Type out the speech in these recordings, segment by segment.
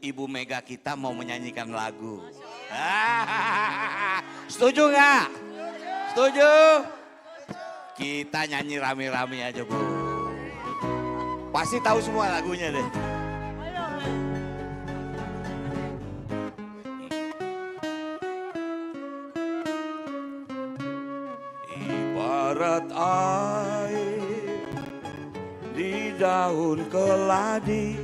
Ibu Mega kita mau menyanyikan lagu. Setuju nggak? Setuju? Kita nyanyi rame-rame aja Bu. Pasti tahu semua lagunya deh. Ibarat air di daun keladi,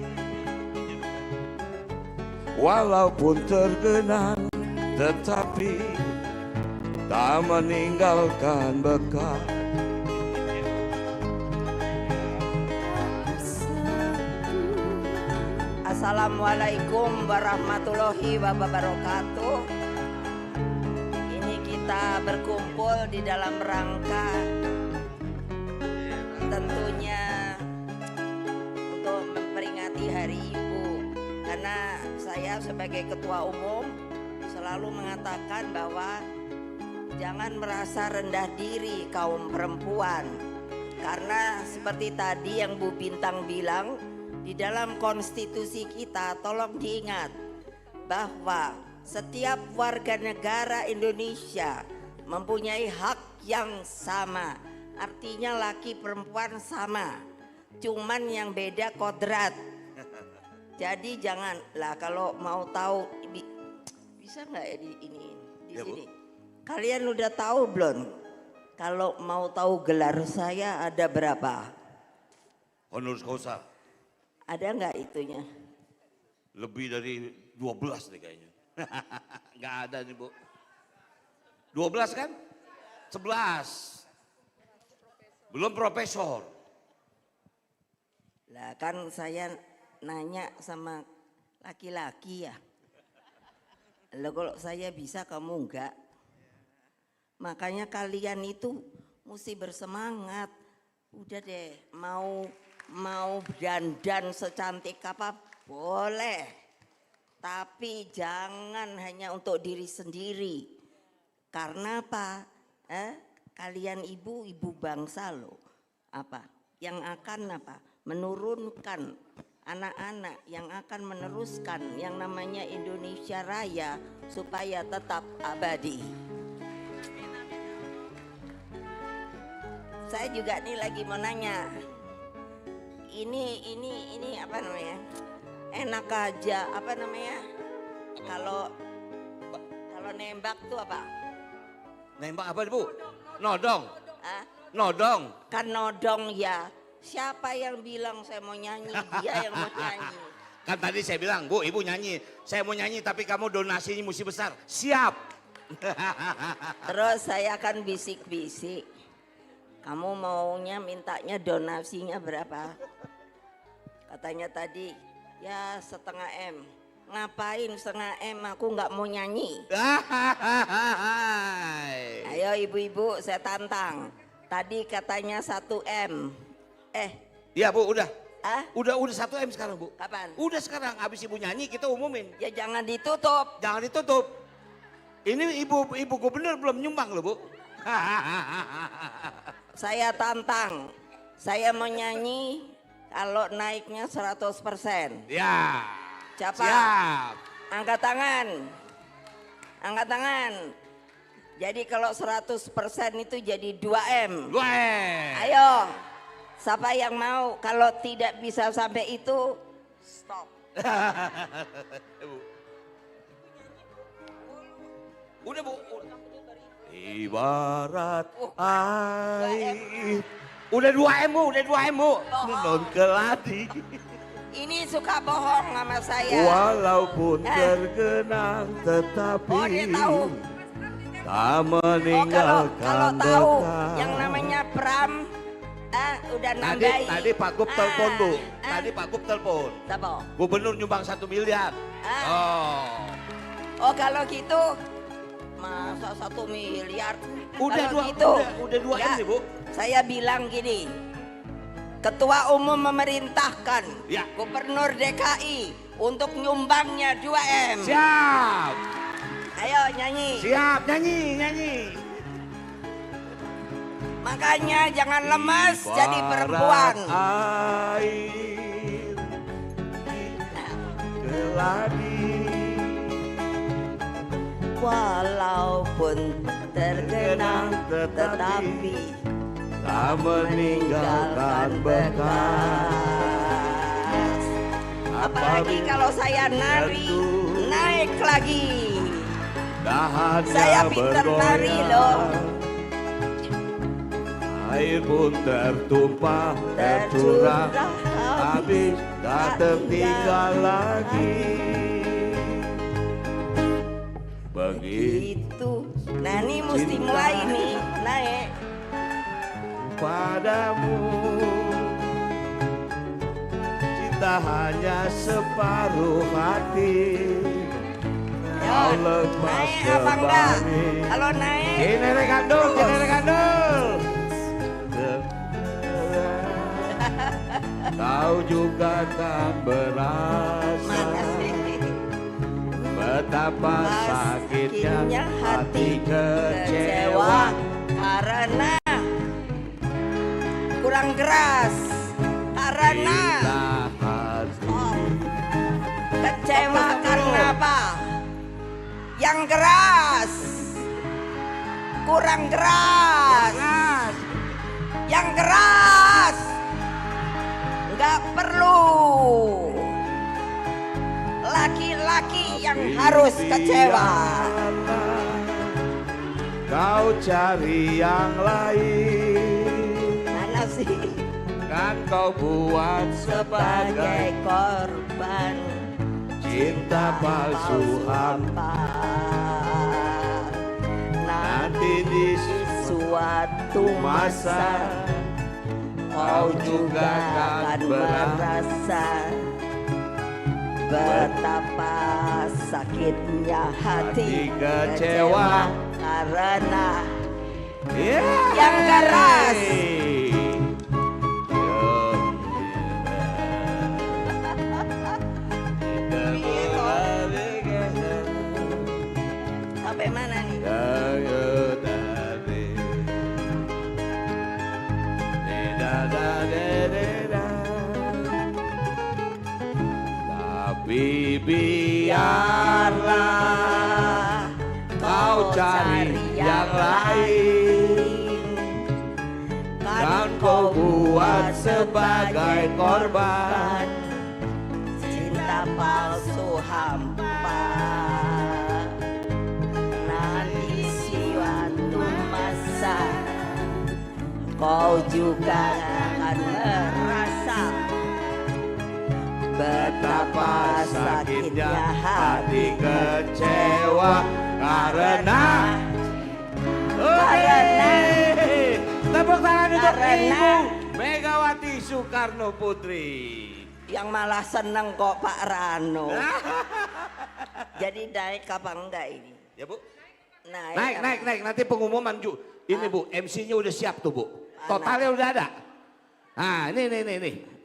walaupun tergenang tetapi tak meninggalkan bekas. Assalamualaikum warahmatullahi wabarakatuh. Ini kita berkumpul di dalam rangka tentunya untuk memperingati Hari Ibu. Karena saya sebagai ketua umum selalu mengatakan bahwa jangan merasa rendah diri kaum perempuan. Karena seperti tadi yang Bu Bintang bilang, di dalam konstitusi kita tolong diingat bahwa setiap warga negara Indonesia mempunyai hak yang sama. Artinya laki perempuan sama, cuman yang beda kodrat. Jadi janganlah kalau mau tahu, bisa nggak ya di Ya, sini? Kalian udah tahu belum? Kalau mau tahu gelar saya ada berapa? Honoris causa. Ada nggak itunya? Lebih dari 12 nih kayaknya. Nggak ada nih Bu. 12 kan? 11. Belum profesor. Lah kan saya nanya sama laki-laki ya. Lah kalau saya bisa kamu enggak. Makanya kalian itu mesti bersemangat. Udah deh mau dandan secantik apa boleh. Tapi jangan hanya untuk diri sendiri. Karena apa? Kalian ibu bangsa loh. Apa? Yang akan apa? Menurunkan anak-anak yang akan meneruskan yang namanya Indonesia Raya supaya tetap abadi. Saya juga nih lagi mau nanya. Ini apa namanya? Enak aja apa namanya? Kalau nembak tuh apa? Nembak apa Bu? Nodong. Hah? Nodong. Kan nodong ya. Siapa yang bilang saya mau nyanyi? Dia yang mau nyanyi. Kan tadi saya bilang, Bu, Ibu nyanyi. Saya mau nyanyi tapi kamu donasinya mesti besar. Siap. Terus saya akan bisik-bisik. Kamu maunya mintanya donasinya berapa? Katanya tadi, ya 1/2 M. Ngapain 1/2 M? Aku nggak mau nyanyi. Ayo ibu-ibu saya tantang. Tadi katanya 1 M. Iya Bu, udah. Udah 1 M sekarang Bu. Kapan? Udah sekarang, habis Ibu nyanyi kita umumin. Ya jangan ditutup. Jangan ditutup. Ini ibu gubernur belum nyumbang loh Bu. Saya tantang. Saya mau nyanyi kalau naiknya 100%. Ya. Siapa? Siap. Angkat tangan. Angkat tangan. Jadi kalau 100% itu jadi 2 M. 2 M. Ayo. Siapa yang mau? Kalau tidak bisa sampai itu, stop. Udah Bu. Ibarat air. Udah 2 M Bu, udah 2 M Bu. Non keladi. Ini suka bohong sama saya. Walaupun tergenang tetapi Oh dia tahu. tak Oh meninggalkan kalau tahu bekas. yang namanya Pram, udah nambahin. Tadi Pak Gub telepon Bu. Tadi Pak Gub telepon. Siapa? Gubernur nyumbang 1 miliar. Oh kalau gitu masa 1 miliar. Udah Kalau 2 gitu, udah 2 M nih Bu. Saya bilang gini, Ketua Umum memerintahkan Ya. Gubernur DKI untuk nyumbangnya 2 M. Siap. Ayo nyanyi. Siap, nyanyi. Makanya jangan lemes jadi perempuan. Air lagi. Walaupun tergenang tetapi tak meninggalkan bekas. Apalagi kalau saya nari, naik lagi. Dahannya Saya pintar nari loh. Air pun tertumpah, tercurah, habis tak tertinggal lagi. Begitu Nah ini mesti mulai nih naik. padamu, cinta hanya separuh hati. Kau lepas Naik apa enggak? kembali. Kalau naik Ini rekandul, ini rekandul. Kau juga kan berasa mana sih? betapa sakitnya hati kecewa kecewa. karena kurang keras. Karena Bila hati kecewa karena apa? Yang keras, kurang keras, yang keras, nggak perlu. Laki-laki yang harus kecewa. Kau cari yang lain, Mana sih? kan kau buat Sebagai sebagai korban cinta palsu hampa. Nanti di suatu masa kau juga kan merasa betapa sakitnya hati hati kecewa. karena Yeah. Yang keras. sampai mana nih? Tapi biarlah kau cari yang lain, kan kau buat sebagai korban cinta palsu hampa. Nanti suatu masa kau juga akan merasa betapa sakitnya hati kecewa karena tepuk tangan untuk Karena- Ibu Megawati Soekarno Putri. yang malah seneng kok Pak Rano. Jadi naik apa enggak ini? Ya Bu, Naik, naik nanti pengumuman Ju. Ini Bu, MC-nya udah siap tuh Bu. Totalnya udah ada. Nah, nih.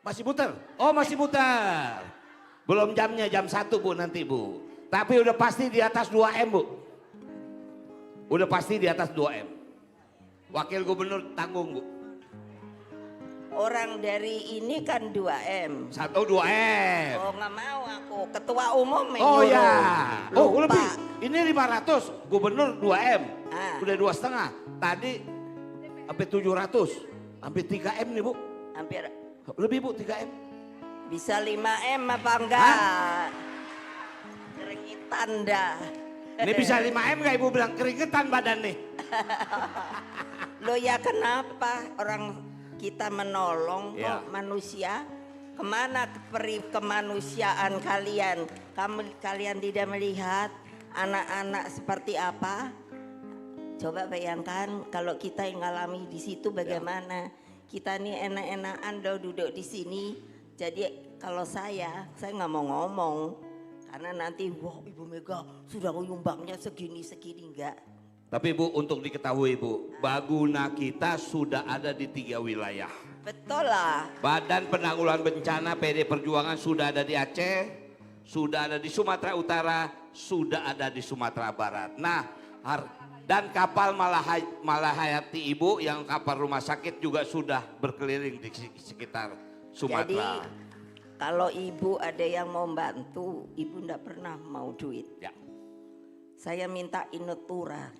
Masih muter? Oh masih muter. Belum jamnya, jam 1 Bu nanti Bu. Tapi udah pasti di atas 2M Bu. Udah pasti di atas 2M. Wakil Gubernur tanggung Bu. Orang dari ini kan 2M. 2M. Oh nggak mau aku, ketua umum yang Oh nyuruh. ya. Oh Lupa. lebih. Ini 500, Gubernur 2M. Ah. Udah 2,5. Tadi sampai 700. Sampai 3M nih Bu. Hampir Lebih Bu 3M. bisa 5M apa enggak? Keringitan dah. Ini bisa 5M gak Ibu bilang keringetan badan nih. Lo ya kenapa orang kita menolong Ya. kok manusia? Kemana kemanusiaan kalian? Kalian tidak melihat anak-anak seperti apa? Coba bayangkan kalau kita yang ngalami di situ bagaimana? Kita nih enak-enakan duduk di sini. Jadi kalau saya nggak mau ngomong karena nanti wah Ibu Mega sudah nyumbangnya segini enggak. Tapi Bu untuk diketahui Bu, Baguna kita sudah ada di 3 wilayah. Betul lah. Badan Penanggulangan Bencana PD Perjuangan sudah ada di Aceh, sudah ada di Sumatera Utara, sudah ada di Sumatera Barat. Nah, dan kapal Malahayati Ibu yang kapal rumah sakit juga sudah berkeliling di sekitar Sumatera. Jadi kalau ibu ada yang mau bantu, ibu ndak pernah mau duit. Ya. Saya minta inatura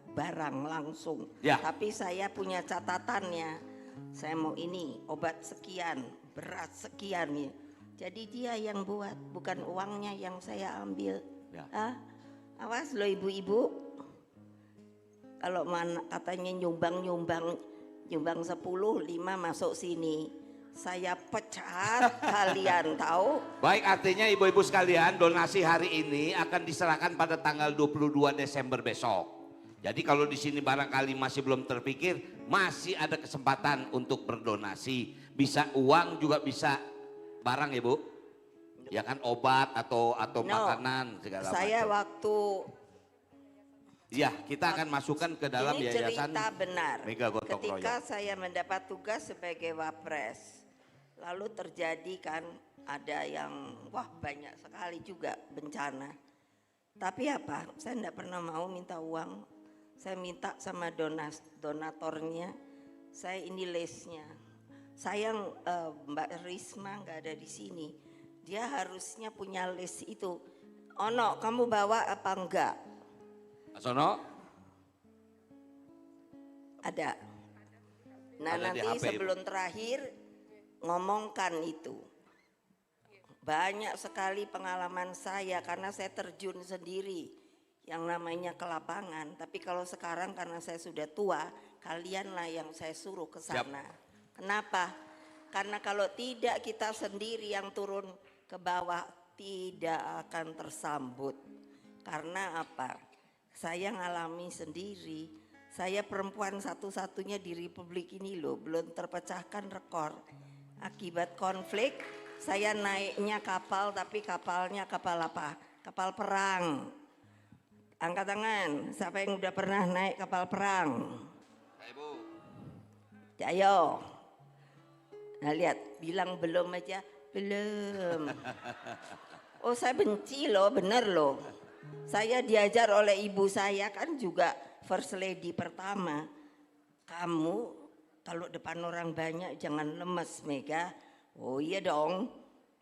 barang langsung. Ya. Tapi saya punya catatannya. Saya mau ini obat sekian, beras sekian ya. Jadi dia yang buat, bukan uangnya yang saya ambil. Ya. Awas lo ibu-ibu. Kalau mana katanya nyumbang 10, 5 masuk sini. Saya pecat kalian tahu. Baik, artinya ibu-ibu sekalian, donasi hari ini akan diserahkan pada tanggal 22 Desember besok. Jadi kalau di sini barangkali masih belum terpikir, masih ada kesempatan untuk berdonasi. Bisa uang juga bisa barang ya Bu? Ya kan, obat atau makanan segala macam. Saya waktu Ya, kita akan masukkan ke dalam ini yayasan cerita benar. Mega Gotong Ketika Royong. saya mendapat tugas sebagai wapres, lalu terjadi kan ada yang banyak sekali juga bencana. Tapi apa? Saya tidak pernah mau minta uang. Saya minta sama donatornya. Saya ini lesnya. Sayang Mbak Risma nggak ada di sini. Dia harusnya punya les itu. Ono, kamu bawa apa enggak? Mas Sono? Ada. Nah Ada di nanti HP, sebelum terakhir ngomongkan itu. Banyak sekali pengalaman saya karena saya terjun sendiri yang namanya ke lapangan. Tapi kalau sekarang karena saya sudah tua, kalianlah yang saya suruh ke sana. Kenapa? Karena kalau tidak kita sendiri yang turun ke bawah tidak akan tersambut. Karena apa? Saya ngalami sendiri. Saya perempuan satu-satunya di Republik ini loh, belum terpecahkan rekor. Akibat konflik, saya naiknya kapal, tapi kapalnya kapal apa? Kapal perang. Angkat tangan, siapa yang udah pernah naik kapal perang? Ibu. Ayo. Nah lihat, bilang belum aja, belum. Oh saya benci loh, bener loh. Saya diajar oleh ibu saya kan juga first lady pertama. Kamu kalau depan orang banyak jangan lemes Mega. Oh iya dong,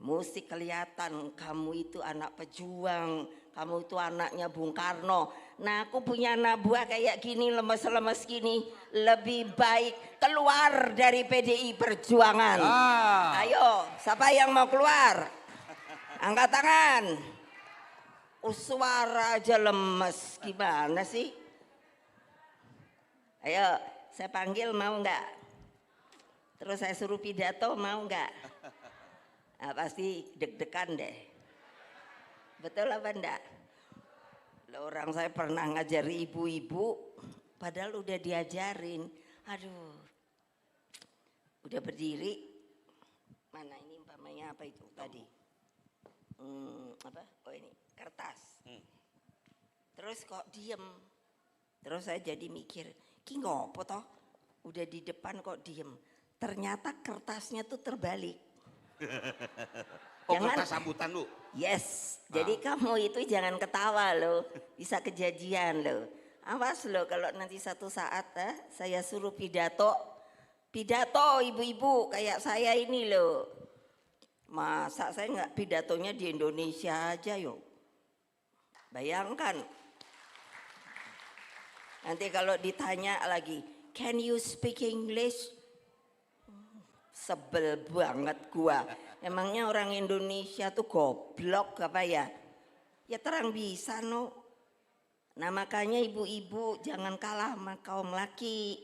mesti kelihatan kamu itu anak pejuang. Kamu itu anaknya Bung Karno. Nah aku punya anak buah kayak gini lemes-lemes gini. Lebih baik keluar dari PDI Perjuangan. Ayo siapa yang mau keluar? Angkat tangan. Suara aja lemes, gimana sih? Ayo, saya panggil mau nggak? Terus saya suruh pidato mau nggak? Nah, pasti deg-degan deh. Betul apa enggak? Orang saya pernah ngajari ibu-ibu, padahal udah diajarin. Aduh, udah berdiri. Mana ini umpamanya apa itu tadi? Apa? Oh ini kertas. Terus kok diem. Terus saya jadi mikir, ki ngopo toh? Udah di depan kok diem. Ternyata kertasnya tuh terbalik. Kertas sambutan lu? Yes. Jadi kamu itu jangan ketawa loh. Bisa kejadian loh. Awas loh kalau nanti satu saat saya suruh pidato. Pidato ibu-ibu kayak saya ini loh. Masa saya nggak pidatonya di Indonesia aja yuk. Bayangkan. Nanti kalau ditanya lagi, can you speak English? Sebel banget gua. Emangnya orang Indonesia tuh goblok apa ya? Ya terang bisa no. Nah makanya ibu-ibu jangan kalah sama kaum laki.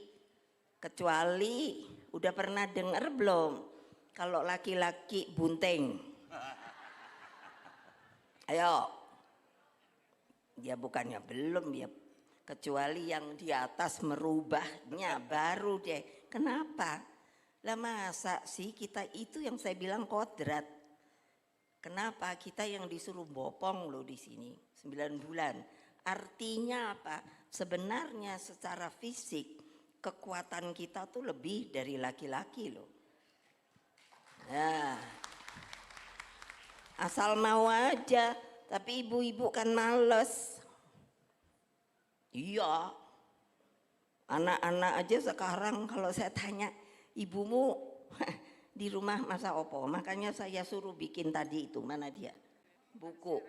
Kecuali udah pernah dengar belum? Kalau laki-laki bunting. Ayo. Ya bukannya belum ya. Kecuali yang di atas merubahnya baru deh. Kenapa? Lah masa sih kita itu yang saya bilang kodrat. Kenapa kita yang disuruh bopong loh di sini 9 bulan. Artinya apa? Sebenarnya secara fisik kekuatan kita tuh lebih dari laki-laki loh. Nah, asal mau aja, tapi ibu-ibu kan males. Iya, anak-anak aja sekarang kalau saya tanya, ibumu di rumah masa opo. Makanya saya suruh bikin tadi itu, mana dia? Buku.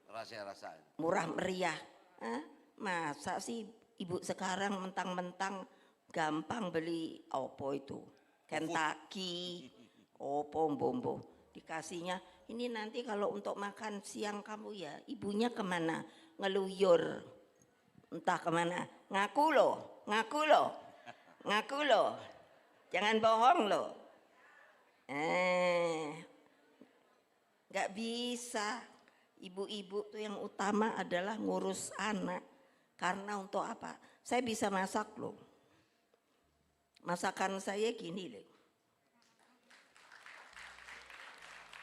Rasa-rasa. Murah meriah. Hah? Masa sih ibu sekarang mentang-mentang gampang beli opo itu? Kentucky, opo, bombo. Dikasihnya, ini nanti kalau untuk makan siang kamu ya, ibunya kemana? Ngeluyur. Entah kemana. Ngaku loh, ngaku loh, ngaku loh. Jangan bohong loh. Gak bisa. Ibu-ibu tuh yang utama adalah ngurus anak. Karena untuk apa? Saya bisa masak loh. Masakan saya gini loh.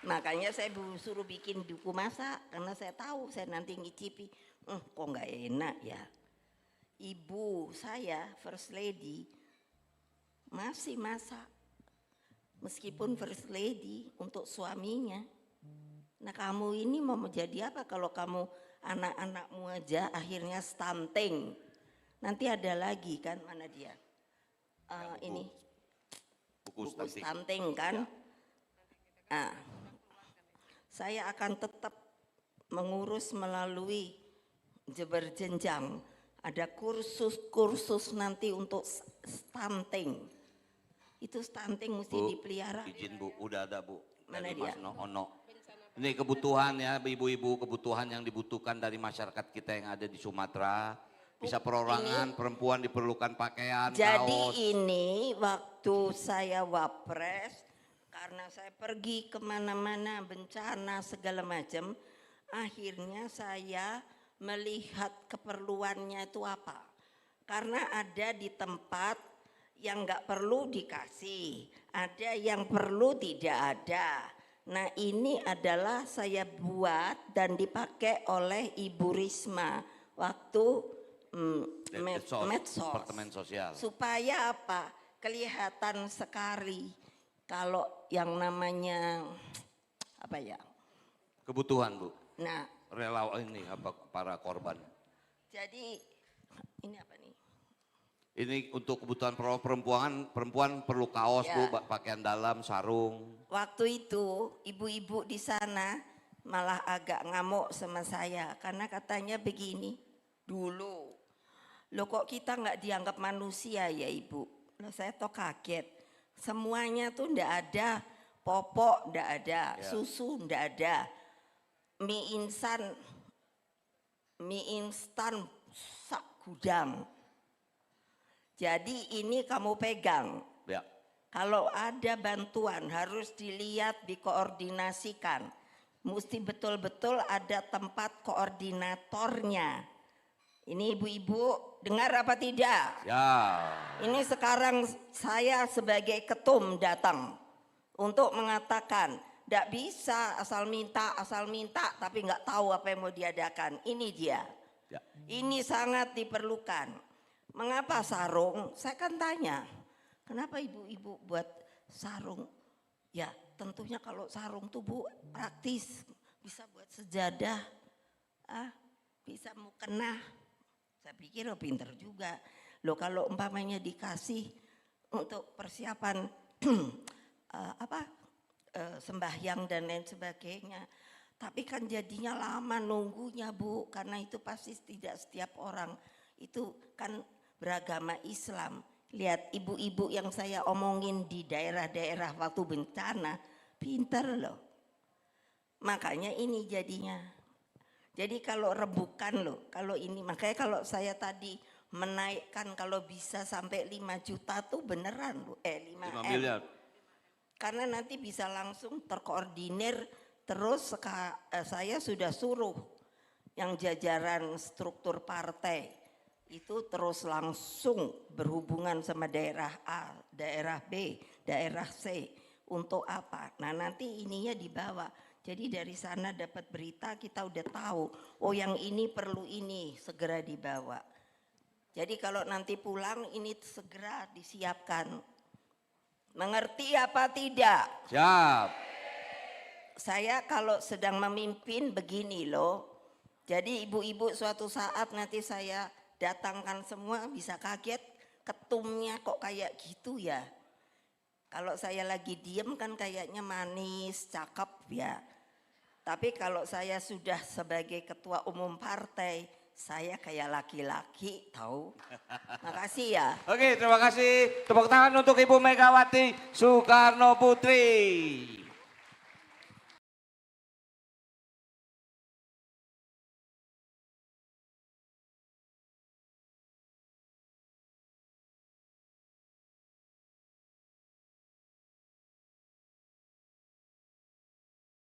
Makanya saya suruh bikin buku masak. Karena saya tahu saya nanti ngicipi. Kok gak enak ya. Ibu saya, First Lady, masih masak. Meskipun First Lady untuk suaminya. Nah kamu ini mau menjadi apa kalau kamu anak-anakmu aja akhirnya stunting. Nanti ada lagi kan, mana dia? Ini buku stunting kan. Nah, saya akan tetap mengurus melalui berjenjang. Ada kursus-kursus nanti untuk stunting. Itu stunting mesti Bu, dipelihara. izin Bu, udah ada Bu. Mana dari dia? Mas Ono. Ini kebutuhan ya, ibu-ibu, kebutuhan yang dibutuhkan dari masyarakat kita yang ada di Sumatera. Bisa perorangan, perempuan diperlukan pakaian, Jadi kaos. ini waktu saya wapres, karena saya pergi kemana-mana bencana segala macam, akhirnya saya melihat keperluannya itu apa. Karena ada di tempat yang nggak perlu dikasih, ada yang perlu tidak ada. Nah ini adalah saya buat dan dipakai oleh Ibu Risma waktu medsos. Departemen Sosial. Supaya apa? Kelihatan sekali kalau yang namanya apa ya? Kebutuhan Bu. Nah, Relawan ini apa para korban. jadi ini apa nih? Ini untuk kebutuhan perempuan perlu kaos Ya. Bu, pakaian dalam, sarung. Waktu itu ibu-ibu di sana malah agak ngamuk sama saya karena katanya begini, dulu lo kok kita nggak dianggap manusia ya ibu. Loh saya toh kaget, semuanya tuh ndak ada, popok ndak ada, susu ndak ada, mie instan sak gudang. Jadi ini kamu pegang. Ya. Kalau ada bantuan harus dilihat, dikoordinasikan. Mesti betul-betul ada tempat koordinatornya. Ini ibu-ibu dengar apa tidak? Ya. Ini sekarang saya sebagai ketum datang untuk mengatakan tidak bisa asal minta tapi nggak tahu apa yang mau diadakan. Ini dia. Ya. Ini sangat diperlukan. Mengapa sarung? Saya kan tanya, kenapa ibu-ibu buat sarung? Ya tentunya kalau sarung tuh Bu praktis, bisa buat sejadah, bisa mukena. Saya pikir pinter juga. Loh kalau umpamanya dikasih untuk persiapan sembahyang dan lain sebagainya. Tapi kan jadinya lama nunggunya Bu, karena itu pasti tidak setiap orang itu kan beragama Islam. Lihat ibu-ibu yang saya omongin di daerah-daerah waktu bencana, pinter loh. Makanya ini jadinya. Jadi kalau rebukan loh, kalau ini makanya kalau saya tadi menaikkan kalau bisa sampai 5 juta tuh beneran loh, 5 miliar. Karena nanti bisa langsung terkoordinir terus saya sudah suruh yang jajaran struktur partai itu terus langsung berhubungan sama daerah A, daerah B, daerah C. Untuk apa? Nah nanti ininya dibawa. Jadi dari sana dapat berita kita udah tahu. Oh yang ini perlu ini segera dibawa. Jadi kalau nanti pulang ini segera disiapkan. Mengerti apa tidak? Siap. Saya kalau sedang memimpin begini loh. Jadi ibu-ibu suatu saat nanti saya datangkan semua bisa kaget, ketumnya kok kayak gitu ya. Kalau saya lagi diem kan kayaknya manis, cakep ya. Tapi kalau saya sudah sebagai ketua umum partai, saya kayak laki-laki tahu. Makasih ya. Oke, terima kasih. Tepuk tangan untuk Ibu Megawati Soekarno Putri.